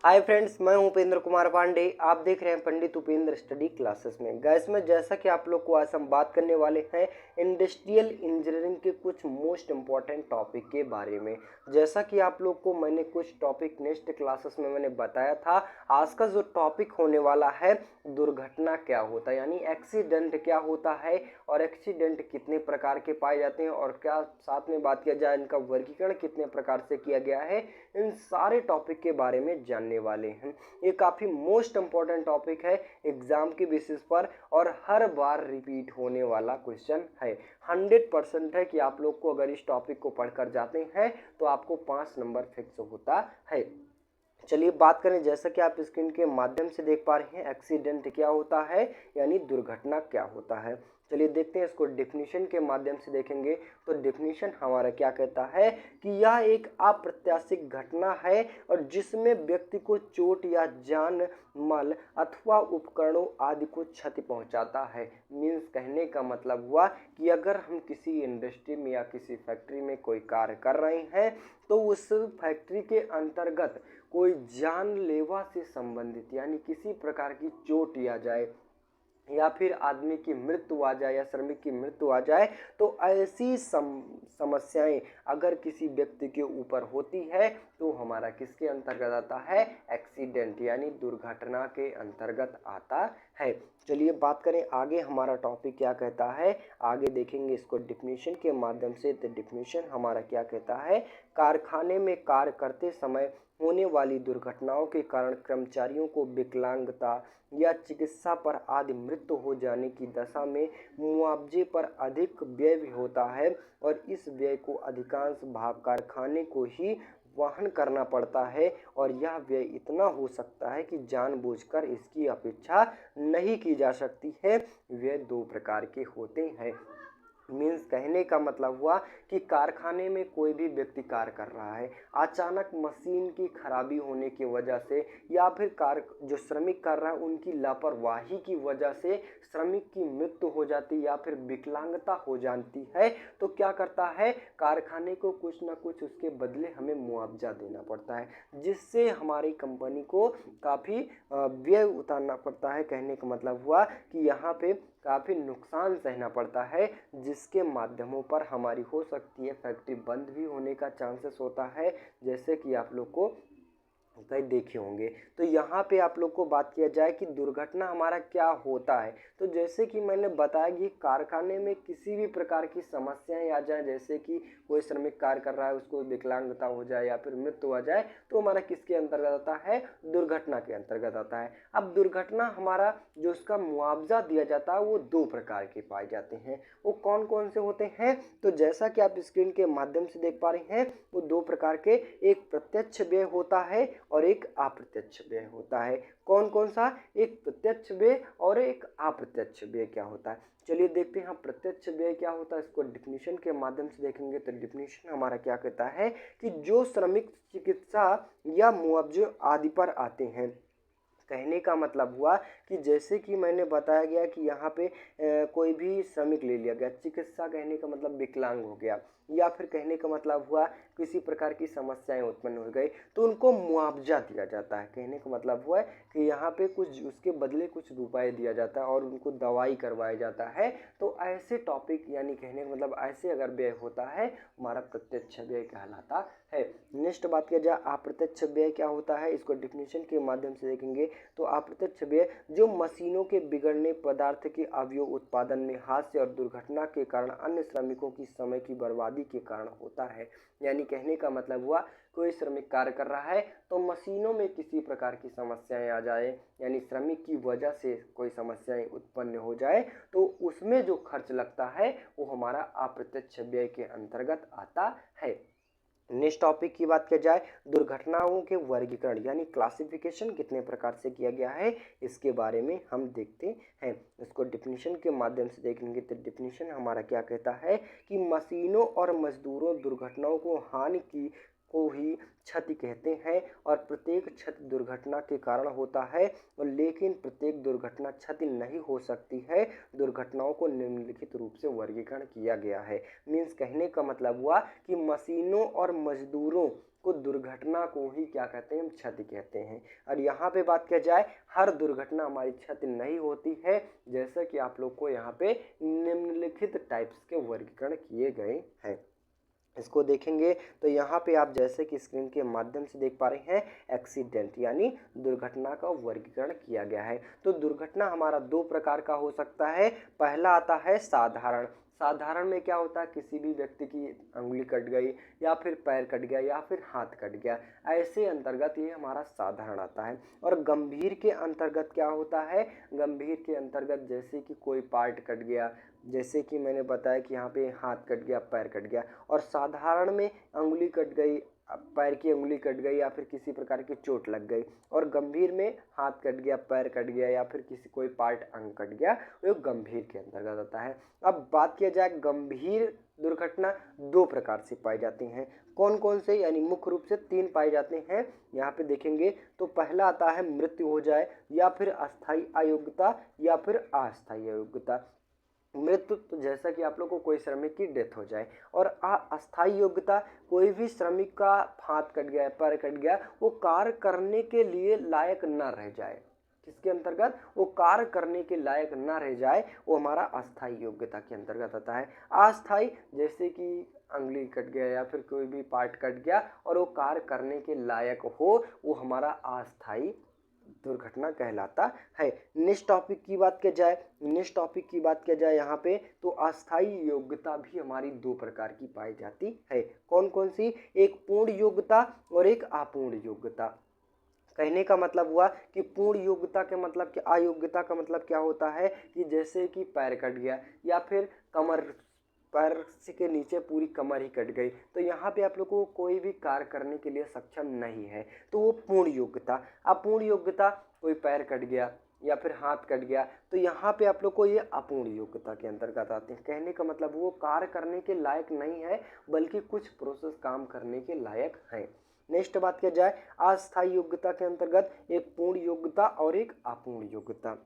Hi friends, मैं हूं उपेंद्र कुमार पांडे। आप देख रहे हैं पंडित उपेंद्र स्टडी क्लासेस में। गैस में जैसा कि आप लोग को आज हम बात करने वाले हैं इंडस्ट्रियल इंजीनियरिंग के कुछ मोस्ट इम्पॉर्टेंट टॉपिक के बारे में। जैसा कि आप लोग को मैंने कुछ टॉपिक नेक्स्ट क्लासेस में मैंने बताया था, आज का जो टॉपिक होने वाला है दुर्घटना क्या होता है, यानी एक्सीडेंट क्या होता है और एक्सीडेंट कितने प्रकार के पाए जाते हैं और क्या साथ में बात किया जाए इनका वर्गीकरण कितने प्रकार से किया गया है, इन सारे टॉपिक के बारे में जानने वाले हैं। ये काफ़ी मोस्ट इम्पॉर्टेंट टॉपिक है एग्जाम के बेसिस पर और हर बार रिपीट होने वाला क्वेश्चन है। 100% है कि आप लोग को अगर इस टॉपिक को पढ़कर जाते हैं तो आपको 5 नंबर फिक्स होता है। चलिए बात करें, जैसा कि आप स्क्रीन के माध्यम से देख पा रहे हैं एक्सीडेंट क्या होता है यानी दुर्घटना क्या होता है। चलिए देखते हैं इसको डेफिनेशन के माध्यम से देखेंगे तो डेफिनेशन हमारा क्या कहता है कि यह एक अप्रत्याशित घटना है और जिसमें व्यक्ति को चोट या जान माल अथवा उपकरणों आदि को क्षति पहुंचाता है। मीन्स कहने का मतलब हुआ कि अगर हम किसी इंडस्ट्री में या किसी फैक्ट्री में कोई कार्य कर रहे हैं तो उस फैक्ट्री के अंतर्गत कोई जानलेवा से संबंधित यानी किसी प्रकार की चोट आ जाए या फिर आदमी की मृत्यु आ जाए या श्रमिक की मृत्यु आ जाए तो ऐसी समस्याएं अगर किसी व्यक्ति के ऊपर होती है तो हमारा किसके अंतर्गत आता है, एक्सीडेंट यानी दुर्घटना के अंतर्गत आता है। चलिए बात करें आगे हमारा टॉपिक क्या कहता है, आगे देखेंगे इसको डेफिनेशन के माध्यम से। तो डेफिनेशन हमारा क्या कहता है, कारखाने में कार्य करते समय होने वाली दुर्घटनाओं के कारण कर्मचारियों को विकलांगता या चिकित्सा पर आदि मृत्यु हो जाने की दशा में मुआवजे पर अधिक व्यय भी होता है और इस व्यय को अधिकांश भाग कारखाने को ही वहन करना पड़ता है और यह व्यय इतना हो सकता है कि जानबूझकर इसकी अपेक्षा नहीं की जा सकती है। व्यय दो प्रकार के होते हैं। मीन्स कहने का मतलब हुआ कि कारखाने में कोई भी व्यक्ति कार्य कर रहा है, अचानक मशीन की खराबी होने की वजह से या फिर कार जो श्रमिक कर रहा है उनकी लापरवाही की वजह से श्रमिक की मृत्यु हो जाती है या फिर विकलांगता हो जाती है तो क्या करता है, कारखाने को कुछ ना कुछ उसके बदले हमें मुआवजा देना पड़ता है, जिससे हमारी कंपनी को काफ़ी व्यय उतारना पड़ता है। कहने का मतलब हुआ कि यहाँ पे काफ़ी नुकसान सहना पड़ता है, जिसके माध्यमों पर हमारी हो सकती है फैक्ट्री बंद भी होने का चांसेस होता है, जैसे कि आप लोग को कई देखे होंगे। तो यहाँ पे आप लोग को बात किया जाए कि दुर्घटना हमारा क्या होता है, तो जैसे कि मैंने बताया कि कारखाने में किसी भी प्रकार की समस्याएं आ जाए, जैसे कि कोई श्रमिक कार्य कर रहा है उसको विकलांगता हो जाए या फिर मृत्यु आ जाए तो हमारा किसके अंतर्गत आता है, दुर्घटना के अंतर्गत आता है। अब दुर्घटना हमारा जो उसका मुआवजा दिया जाता है वो दो प्रकार के पाए जाते हैं। वो कौन कौन से होते हैं, तो जैसा कि आप स्क्रीन के माध्यम से देख पा रहे हैं वो दो प्रकार के, एक प्रत्यक्ष व्यय होता है और एक अप्रत्यक्ष व्यय होता है। कौन कौन सा, एक प्रत्यक्ष व्यय और एक अप्रत्यक्ष व्यय क्या होता है। चलिए देखते हैं प्रत्यक्ष व्यय क्या होता है, इसको डिफिनीशन के माध्यम से देखेंगे। तो डिफिनीशन हमारा क्या कहता है कि जो श्रमिक चिकित्सा या मुआवजे आदि पर आते हैं। कहने का मतलब हुआ कि जैसे कि मैंने बताया गया कि यहाँ पे कोई भी श्रमिक ले लिया गया, चिकित्सा कहने का मतलब विकलांग हो गया या फिर कहने का मतलब हुआ किसी प्रकार की समस्याएं उत्पन्न हो गई तो उनको मुआवजा दिया जाता है। कहने का मतलब हुआ कि यहाँ पे कुछ उसके बदले कुछ रुपए दिया जाता है और उनको दवाई करवाया जाता है। तो ऐसे टॉपिक यानी कहने का मतलब ऐसे अगर व्यय होता है हमारा प्रत्यक्ष व्यय कहलाता है। नेक्स्ट बात किया जाए अप्रत्यक्ष व्यय क्या होता है, इसको डिफिनीशन के माध्यम से देखेंगे। तो अप्रत्यक्ष व्यय जो मशीनों के बिगड़ने, पदार्थ के अवयव उत्पादन में हादसे और दुर्घटना के कारण अन्य श्रमिकों की समय की बर्बादी के कारण होता है। यानी कहने का मतलब हुआ कोई श्रमिक कार्य कर रहा है तो मशीनों में किसी प्रकार की समस्याएं आ जाए यानी श्रमिक की वजह से कोई समस्याएं उत्पन्न हो जाए तो उसमें जो खर्च लगता है वो हमारा अप्रत्यक्ष व्यय के अंतर्गत आता है। नेक्स्ट टॉपिक की बात किया जाए दुर्घटनाओं के वर्गीकरण यानी क्लासिफिकेशन कितने प्रकार से किया गया है, इसके बारे में हम देखते हैं। इसको डिफिनीशन के माध्यम से देखेंगे। तो डिफिनीशन हमारा क्या कहता है कि मशीनों और मजदूरों दुर्घटनाओं को हानि की को ही क्षति कहते हैं और प्रत्येक क्षति दुर्घटना के कारण होता है और लेकिन प्रत्येक दुर्घटना क्षति नहीं हो सकती है। दुर्घटनाओं को निम्नलिखित रूप से वर्गीकरण किया गया है। मीन्स कहने का मतलब हुआ कि मशीनों और मजदूरों को दुर्घटना को ही क्या कहते हैं, हम क्षति कहते हैं। और यहाँ पे बात किया जाए, हर दुर्घटना हमारी क्षति नहीं होती है, जैसा कि आप लोग को यहाँ पे निम्नलिखित टाइप्स के वर्गीकरण किए गए हैं। इसको देखेंगे तो यहाँ पे आप जैसे कि स्क्रीन के माध्यम से देख पा रहे हैं, एक्सीडेंट यानी दुर्घटना का वर्गीकरण किया गया है। तो दुर्घटना हमारा दो प्रकार का हो सकता है। पहला आता है साधारण। साधारण में क्या होता है, किसी भी व्यक्ति की अंगुली कट गई या फिर पैर कट गया या फिर हाथ कट गया, ऐसे अंतर्गत ये हमारा साधारण आता है। और गंभीर के अंतर्गत क्या होता है, गंभीर के अंतर्गत जैसे कि कोई पार्ट कट गया, जैसे कि मैंने बताया कि यहाँ पे हाथ कट गया, पैर कट गया। और साधारण में अंगुली कट गई, पैर की अंगुली कट गई या फिर किसी प्रकार की चोट लग गई। और गंभीर में हाथ कट गया, पैर कट गया या फिर किसी कोई पार्ट अंग कट गया, वो गंभीर के अंतर्गत आता है। अब बात किया जाए, गंभीर दुर्घटना दो प्रकार से पाई जाती हैं। कौन कौन से, यानी मुख्य रूप से तीन पाए जाते हैं। यहाँ पे देखेंगे तो पहला आता है मृत्यु हो जाए, या फिर अस्थायी अयोग्यता, या फिर अस्थायी अयोग्यता। मृत्यु तो जैसा कि आप लोग को कोई श्रमिक की डेथ हो जाए, और अस्थायी योग्यता कोई भी श्रमिक का हाथ कट गया, पैर कट गया, वो कार्य करने के लिए लायक न रह जाए। किसके अंतर्गत, वो कार्य करने के लायक न रह जाए, वो हमारा अस्थायी योग्यता के अंतर्गत आता है। अस्थायी जैसे कि अंगुली कट गया या फिर कोई भी पार्ट कट गया और वो कार्य करने के लायक हो, वो हमारा अस्थायी दुर्घटना कहलाता है। नेक्स्ट टॉपिक की बात किया जाए, नेक्स्ट टॉपिक की बात किया जाए यहाँ पे, तो अस्थायी योग्यता भी हमारी दो प्रकार की पाई जाती है। कौन कौन सी, एक पूर्ण योग्यता और एक अपूर्ण योग्यता। कहने का मतलब हुआ कि पूर्ण योग्यता के मतलब कि अयोग्यता का मतलब क्या होता है, कि जैसे कि पैर कट गया या फिर कमर, पैर के नीचे पूरी कमर ही कट गई, तो यहाँ पे आप लोग को कोई भी कार्य करने के लिए सक्षम नहीं है, तो वो पूर्ण योग्यता। अपूर्ण योग्यता, कोई पैर कट गया या फिर हाथ कट गया, तो यहाँ पे आप लोग को ये अपूर्ण योग्यता के अंतर्गत आते हैं। कहने का मतलब वो कार्य करने के लायक नहीं है, बल्कि कुछ प्रोसेस काम करने के लायक हैं। नेक्स्ट बात किया जाए, अस्थायी योग्यता के अंतर्गत एक पूर्ण योग्यता और एक अपूर्ण योग्यता।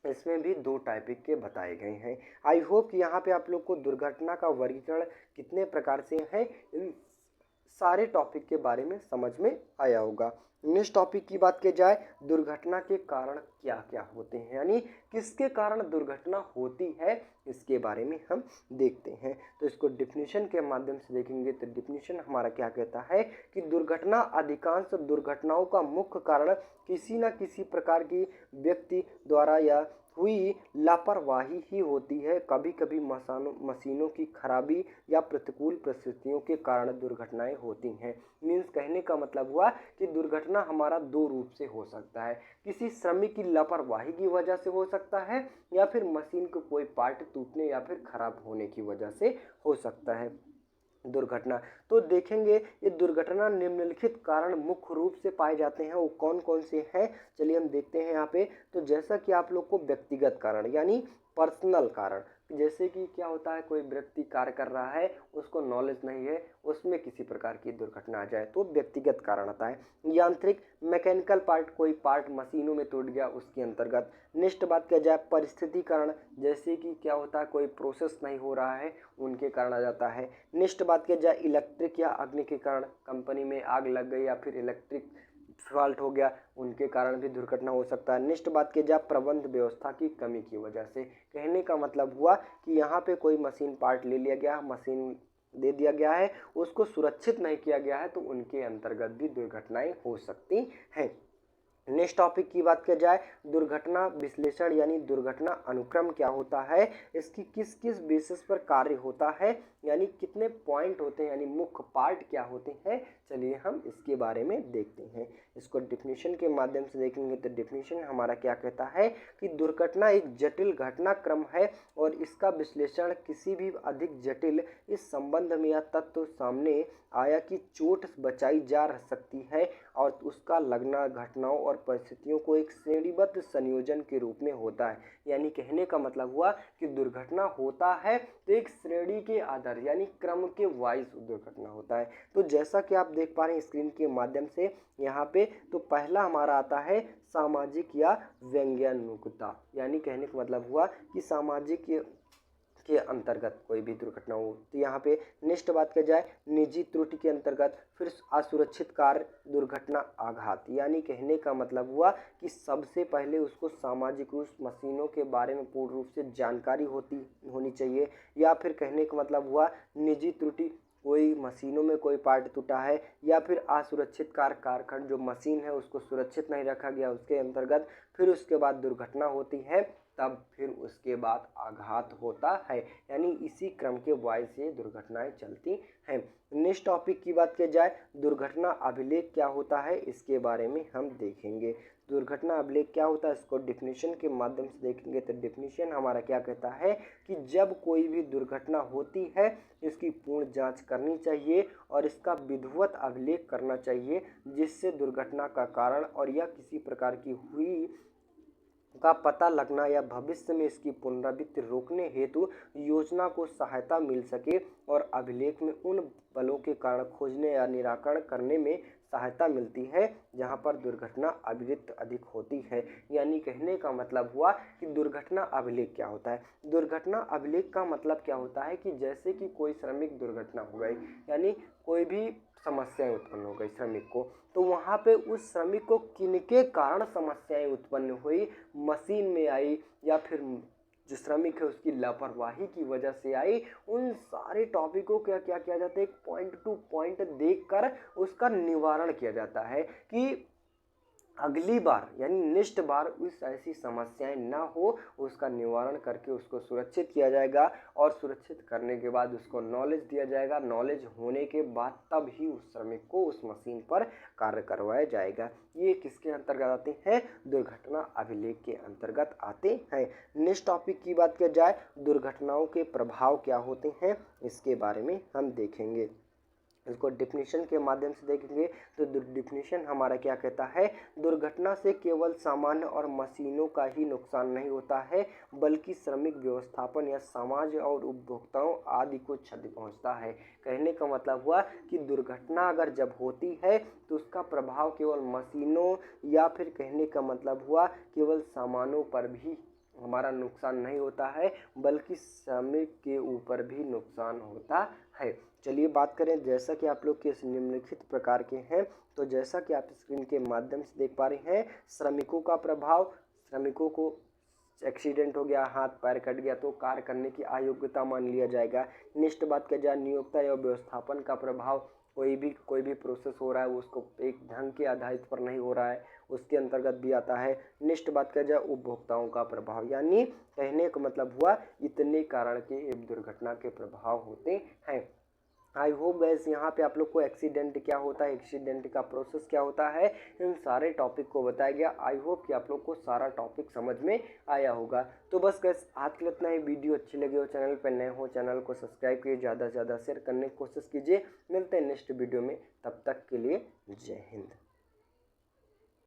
इसमें भी दो टाइपिक के बताए गए हैं। आई होप कि यहाँ पे आप लोग को दुर्घटना का वर्गीकरण कितने प्रकार से है, इन सारे टॉपिक के बारे में समझ में आया होगा। नेक्स्ट टॉपिक की बात की जाए, दुर्घटना के कारण क्या क्या होते हैं, यानी किसके कारण दुर्घटना होती है, इसके बारे में हम देखते हैं। तो इसको डिफिनीशन के माध्यम से देखेंगे। तो डिफिनीशन हमारा क्या कहता है कि दुर्घटना अधिकांश दुर्घटनाओं का मुख्य कारण किसी न किसी प्रकार की व्यक्ति द्वारा या हुई लापरवाही ही होती है। कभी कभी मशीनों की खराबी या प्रतिकूल परिस्थितियों के कारण दुर्घटनाएं होती हैं। मीन्स कहने का मतलब हुआ कि दुर्घटना हमारा दो रूप से हो सकता है, किसी श्रमिक की लापरवाही की वजह से हो सकता है, या फिर मशीन को कोई पार्ट टूटने या फिर खराब होने की वजह से हो सकता है दुर्घटना। तो देखेंगे ये दुर्घटना निम्नलिखित कारण मुख्य रूप से पाए जाते हैं, वो कौन कौन से हैं, चलिए हम देखते हैं यहाँ पे। तो जैसा कि आप लोग को व्यक्तिगत कारण यानी पर्सनल कारण, जैसे कि क्या होता है, कोई व्यक्ति कार्य कर रहा है, उसको नॉलेज नहीं है, उसमें किसी प्रकार की दुर्घटना आ जाए तो व्यक्तिगत कारण आता है। यांत्रिक मैकेनिकल पार्ट, कोई पार्ट मशीनों में टूट गया, उसके अंतर्गत। नेक्स्ट बात किया जाए परिस्थिति कारण, जैसे कि क्या होता है, कोई प्रोसेस नहीं हो रहा है, उनके कारण आ जाता है। नेक्स्ट बात किया जाए इलेक्ट्रिक या अग्नि के कारण, कंपनी में आग लग गई या फिर इलेक्ट्रिक फॉल्ट हो गया, उनके कारण भी दुर्घटना हो सकता है। नेक्स्ट बात की जाए प्रबंध व्यवस्था की कमी की वजह से। कहने का मतलब हुआ कि यहाँ पे कोई मशीन पार्ट ले लिया गया, मशीन दे दिया गया है, उसको सुरक्षित नहीं किया गया है, तो उनके अंतर्गत भी दुर्घटनाएं हो सकती हैं। नेक्स्ट टॉपिक की बात की जाए दुर्घटना विश्लेषण यानी दुर्घटना अनुक्रम क्या होता है, इसकी किस किस बेसिस पर कार्य होता है, यानी कितने पॉइंट होते हैं, यानी मुख्य पार्ट क्या होते हैं, चलिए हम इसके बारे में देखते हैं। इसको डिफिनीशन के माध्यम से देखेंगे। तो डिफिनीशन हमारा क्या कहता है कि दुर्घटना एक जटिल घटनाक्रम है और इसका विश्लेषण किसी भी अधिक जटिल इस संबंध में या तत्व सामने आया कि चोट बचाई जा सकती है और उसका लगना घटनाओं और परिस्थितियों को एक श्रेणीबद्ध संयोजन के रूप में होता है। यानी कहने का मतलब हुआ कि दुर्घटना होता है तो एक श्रेणी के आधार यानी क्रम के वाइज दुर्घटना होता है। तो जैसा कि आप देख पा रहे हैं स्क्रीन के माध्यम से यहाँ पे, तो पहला हमारा आता है सामाजिक या व्यंग्यानुगता, यानी कहने का मतलब हुआ कि सामाजिक के अंतर्गत कोई भी दुर्घटना हो। तो यहाँ पे नेक्स्ट बात की जाए निजी त्रुटि के अंतर्गत, फिर असुरक्षित कार्य, दुर्घटना, आघात। यानी कहने का मतलब हुआ कि सबसे पहले उसको सामाजिक रूप मशीनों के बारे में पूर्ण रूप से जानकारी होनी चाहिए, या फिर कहने का मतलब हुआ निजी त्रुटि, कोई मशीनों में कोई पार्ट टूटा है, या फिर असुरक्षित कारखंड जो मशीन है उसको सुरक्षित नहीं रखा गया उसके अंतर्गत, फिर उसके बाद दुर्घटना होती है, तब फिर उसके बाद आघात होता है। यानी इसी क्रम के वाइज से दुर्घटनाएं चलती हैं। नेक्स्ट टॉपिक की बात की जाए दुर्घटना अभिलेख क्या होता है, इसके बारे में हम देखेंगे। दुर्घटना अभिलेख क्या होता है इसको डिफिनीशन के माध्यम से देखेंगे। तो डिफिनीशन हमारा क्या कहता है कि जब कोई भी दुर्घटना होती है इसकी पूर्ण जांच करनी चाहिए और इसका विधिवत अभिलेख करना चाहिए, जिससे दुर्घटना का कारण और या किसी प्रकार की हुई का पता लगना या भविष्य में इसकी पुनरावृत्ति रोकने हेतु योजना को सहायता मिल सके, और अभिलेख में उन बलों के कारण खोजने या निराकरण करने में सहायता मिलती है जहां पर दुर्घटना अभिवृत्ति अधिक होती है। यानी कहने का मतलब हुआ कि दुर्घटना अभिलेख क्या होता है। दुर्घटना अभिलेख का मतलब क्या होता है कि जैसे कि कोई श्रमिक दुर्घटना हो गई, यानी कोई भी समस्याएं उत्पन्न हो गई श्रमिक को, तो वहाँ पे उस श्रमिक को किनके कारण समस्याएं उत्पन्न हुई, मशीन में आई या फिर जो श्रमिक है उसकी लापरवाही की वजह से आई, उन सारे टॉपिकों का क्या किया जाता है एक पॉइंट टू पॉइंट देखकर उसका निवारण किया जाता है कि अगली बार यानी नेक्स्ट बार उस ऐसी समस्याएं ना हो, उसका निवारण करके उसको सुरक्षित किया जाएगा, और सुरक्षित करने के बाद उसको नॉलेज दिया जाएगा। नॉलेज होने के बाद तब ही उस श्रमिक को उस मशीन पर कार्य करवाया जाएगा। ये किसके अंतर्गत आते हैं, दुर्घटना अभिलेख के अंतर्गत आते हैं। नेक्स्ट टॉपिक की बात की जाए दुर्घटनाओं के प्रभाव क्या होते हैं, इसके बारे में हम देखेंगे। इसको डिफिनीशन के माध्यम से देखेंगे। तो डिफिनीशन हमारा क्या कहता है, दुर्घटना से केवल सामान्य और मशीनों का ही नुकसान नहीं होता है, बल्कि श्रमिक व्यवस्थापन या समाज और उपभोक्ताओं आदि को क्षति पहुंचता है। कहने का मतलब हुआ कि दुर्घटना अगर जब होती है तो उसका प्रभाव केवल मशीनों या फिर कहने का मतलब हुआ केवल सामानों पर भी हमारा नुकसान नहीं होता है, बल्कि श्रमिक के ऊपर भी नुकसान होता है। चलिए बात करें, जैसा कि आप लोग के निम्नलिखित प्रकार के हैं, तो जैसा कि आप स्क्रीन के माध्यम से देख पा रहे हैं, श्रमिकों का प्रभाव, श्रमिकों को एक्सीडेंट हो गया, हाथ पैर कट गया तो कार्य करने की अयोग्यता मान लिया जाएगा। नेक्स्ट बात किया जाए नियोक्ता या व्यवस्थापन का प्रभाव, कोई भी प्रोसेस हो रहा है उसको एक ढंग के आधारित पर नहीं हो रहा है, उसके अंतर्गत भी आता है। नेक्स्ट बात किया जाए उपभोक्ताओं का प्रभाव, यानी कहने का मतलब हुआ इतने कारण के एक दुर्घटना के प्रभाव होते हैं। आई होप गैस यहाँ पे आप लोग को एक्सीडेंट क्या होता है, एक्सीडेंट का प्रोसेस क्या होता है, इन सारे टॉपिक को बताया गया। आई होप कि आप लोग को सारा टॉपिक समझ में आया होगा। तो बस गैस आज के लिए इतना ही। वीडियो अच्छी लगी हो, चैनल पर नए हो चैनल को सब्सक्राइब कीजिए, ज़्यादा से ज़्यादा शेयर करने की कोशिश कीजिए। मिलते हैं नेक्स्ट वीडियो में, तब तक के लिए जय हिंद।